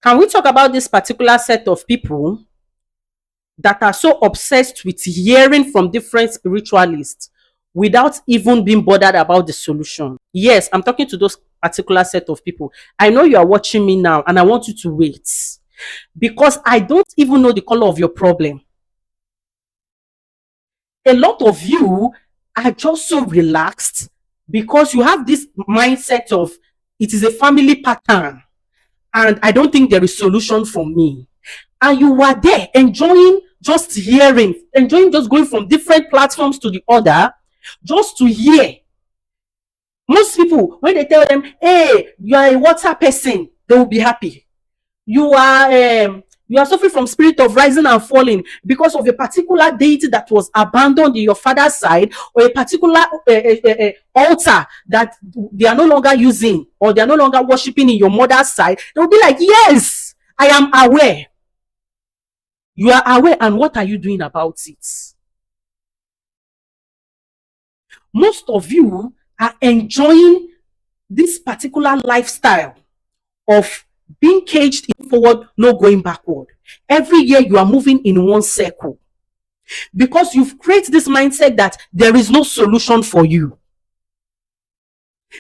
Can we talk about this particular set of people that are so obsessed with hearing from different spiritualists without even being bothered about the solution? Yes, I'm talking to those particular set of people. I know you are watching me now, and I want you to wait because I don't even know the color of your problem. A lot of you are just so relaxed because you have this mindset of it is a family pattern and I don't think there is solution for me. And you were there enjoying just hearing, enjoying just going from different platforms to the other, just to hear. Most people, when they tell them, hey, you are a water person, they will be happy. You are suffering from spirit of rising and falling because of a particular deity that was abandoned in your father's side, or a particular altar that they are no longer using, or they are no longer worshiping in your mother's side. They will be like, yes, I am aware. You are aware, and what are you doing about it? Most of you are enjoying this particular lifestyle of being caged in forward, no going backward. Every year you are moving in one circle because you've created this mindset that there is no solution for you.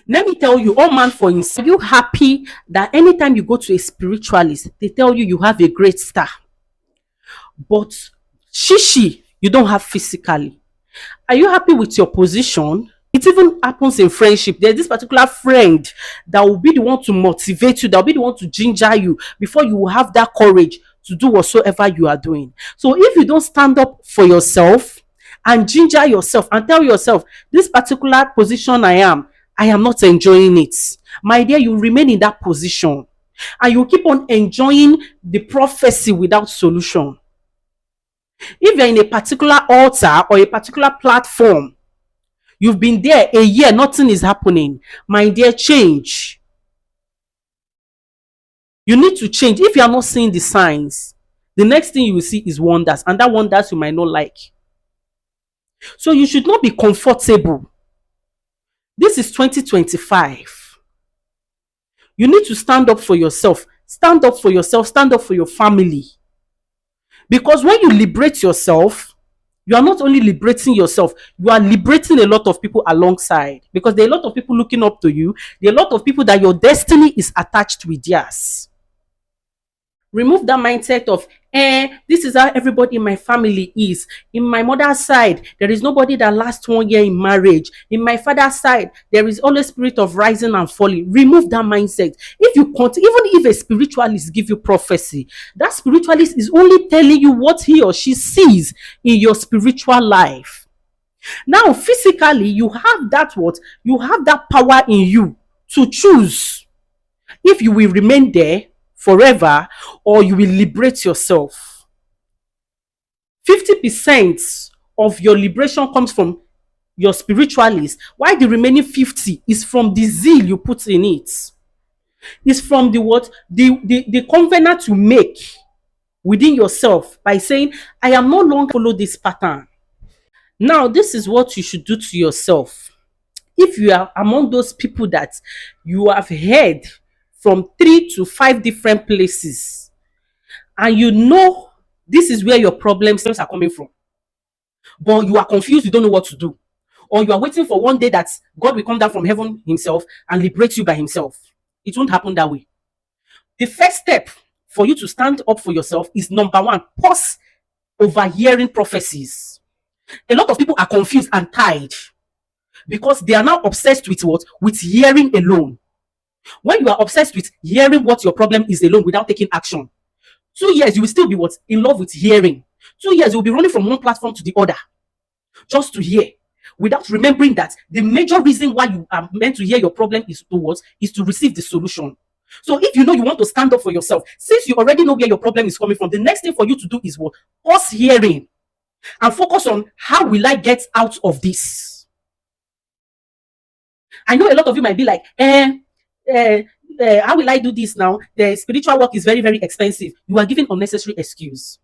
Let me tell you, all man for himself. Are you happy that anytime you go to a spiritualist, they tell you you have a great star, but shishi you don't have physically? Are you happy with your position? It even happens in friendship. There's this particular friend that will be the one to motivate you, that will be the one to ginger you before you will have that courage to do whatsoever you are doing. So if you don't stand up for yourself and ginger yourself and tell yourself, this particular position I am not enjoying it, my dear, you remain in that position and you keep on enjoying the prophecy without solution. If you're in a particular altar or a particular platform, you've been there a year, nothing is happening, my dear, change. You need to change. If you are not seeing the signs, the next thing you will see is wonders, and that wonders you might not like. So you should not be comfortable. This is 2025. You need to stand up for yourself. Stand up for yourself. Stand up for your family. Because when you liberate yourself, you are not only liberating yourself, you are liberating a lot of people alongside. Because there are a lot of people looking up to you. There are a lot of people that your destiny is attached with theirs. Remove that mindset of, this is how everybody in my family is. In my mother's side, there is nobody that lasts 1 year in marriage. In my father's side, there is always spirit of rising and falling. Remove that mindset. If you continue, even if a spiritualist give you prophecy, that spiritualist is only telling you what he or she sees in your spiritual life. Now, physically, you have that what? You have that power in you to choose if you will remain there forever or you will liberate yourself. 50% of your liberation comes from your spiritualist, while the remaining 50 is from the zeal you put in it. It's from the what? The covenant you make within yourself by saying, I am no longer follow this pattern. Now, this is what you should do to yourself. If you are among those people that you have heard from 3 to 5 different places, and you know this is where your problems are coming from, but you are confused, you don't know what to do, or you are waiting for one day that God will come down from heaven himself and liberate you by himself, it won't happen that way. The first step for you to stand up for yourself is, number one, pause overhearing prophecies. A lot of people are confused and tired because they are now obsessed with what? With hearing alone. When you are obsessed with hearing what your problem is alone without taking action, 2 years you will still be what? In love with hearing. 2 years you will be running from one platform to the other just to hear, without remembering that the major reason why you are meant to hear your problem is to what? Is to receive the solution. So if you know you want to stand up for yourself, since you already know where your problem is coming from, the next thing for you to do is what? Pause hearing and focus on, how will I get out of this? I know a lot of you might be like, how will I do this now? The spiritual work is very, very expensive. You are giving unnecessary excuse.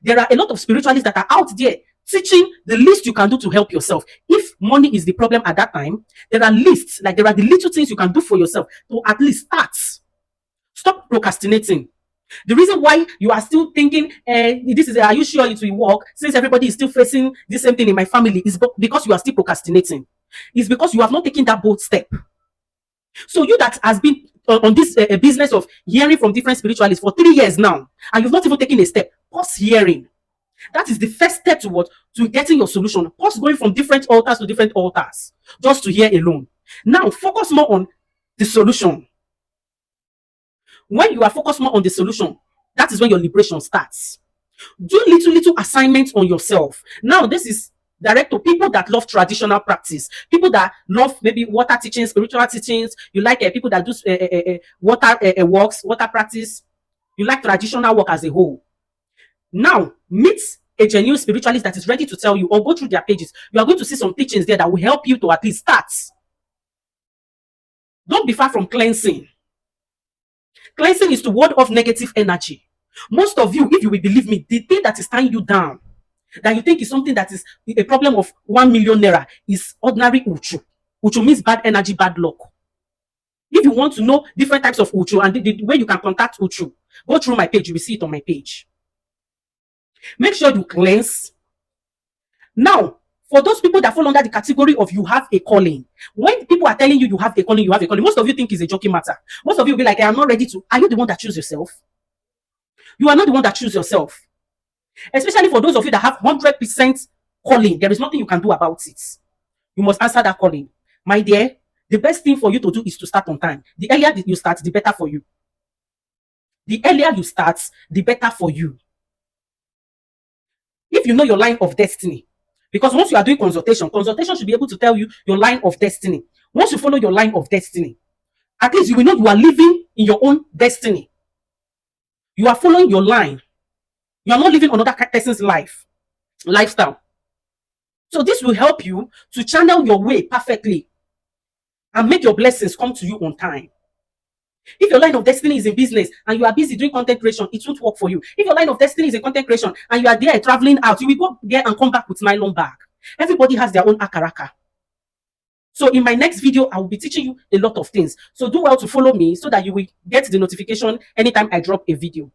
There are a lot of spiritualists that are out there teaching the least you can do to help yourself. If money is the problem at that time, there are lists, like there are the little things you can do for yourself to at least start. Stop procrastinating. The reason why you are still thinking, are you sure it will work? Since everybody is still facing the same thing in my family, is because you are still procrastinating. It's because you have not taken that bold step. So you that has been on this business of hearing from different spiritualists for 3 years now, and you've not even taken a step, pause hearing. That is the first step to what? To getting your solution. Pause going from different altars to different altars, just to hear alone. Now focus more on the solution. When you are focused more on the solution, that is when your liberation starts. Do little assignments on yourself. Now, this is direct to people that love traditional practice, people that love maybe water teachings, spiritual teachings. You like people that do water works, water practice. You like traditional work as a whole. Now, meet a genuine spiritualist that is ready to tell you, or go through their pages. You are going to see some teachings there that will help you to at least start. Don't be far from cleansing. Cleansing is to ward off negative energy. Most of you, if you will believe me, the thing that is tying you down, that you think is something that is a problem of 1 million naira, is ordinary uchu. Uchu means bad energy, bad luck. If you want to know different types of uchu and the way you can contact uchu, go through my page. You will see it on my page. Make sure you cleanse. Now, for those people that fall under the category of you have a calling, when people are telling you have a calling, most of you think it's a joking matter. Most of you will be like, I am not ready to. Are you the one that choose yourself? You are not the one that choose yourself. Especially for those of you that have 100% calling, there is nothing you can do about it. You must answer that calling. My dear, the best thing for you to do is to start on time. The earlier you start, the better for you. The earlier you start, the better for you. If you know your line of destiny, because once you are doing consultation should be able to tell you your line of destiny. Once you follow your line of destiny, at least you will know you are living in your own destiny. You are following your line. You are not living another person's lifestyle. So this will help you to channel your way perfectly and make your blessings come to you on time. If your line of destiny is in business and you are busy doing content creation, it won't work for you. If your line of destiny is in content creation and you are there traveling out, you will go there and come back with nylon bag. Everybody has their own akaraka. So in my next video, I will be teaching you a lot of things. So do well to follow me so that you will get the notification anytime I drop a video.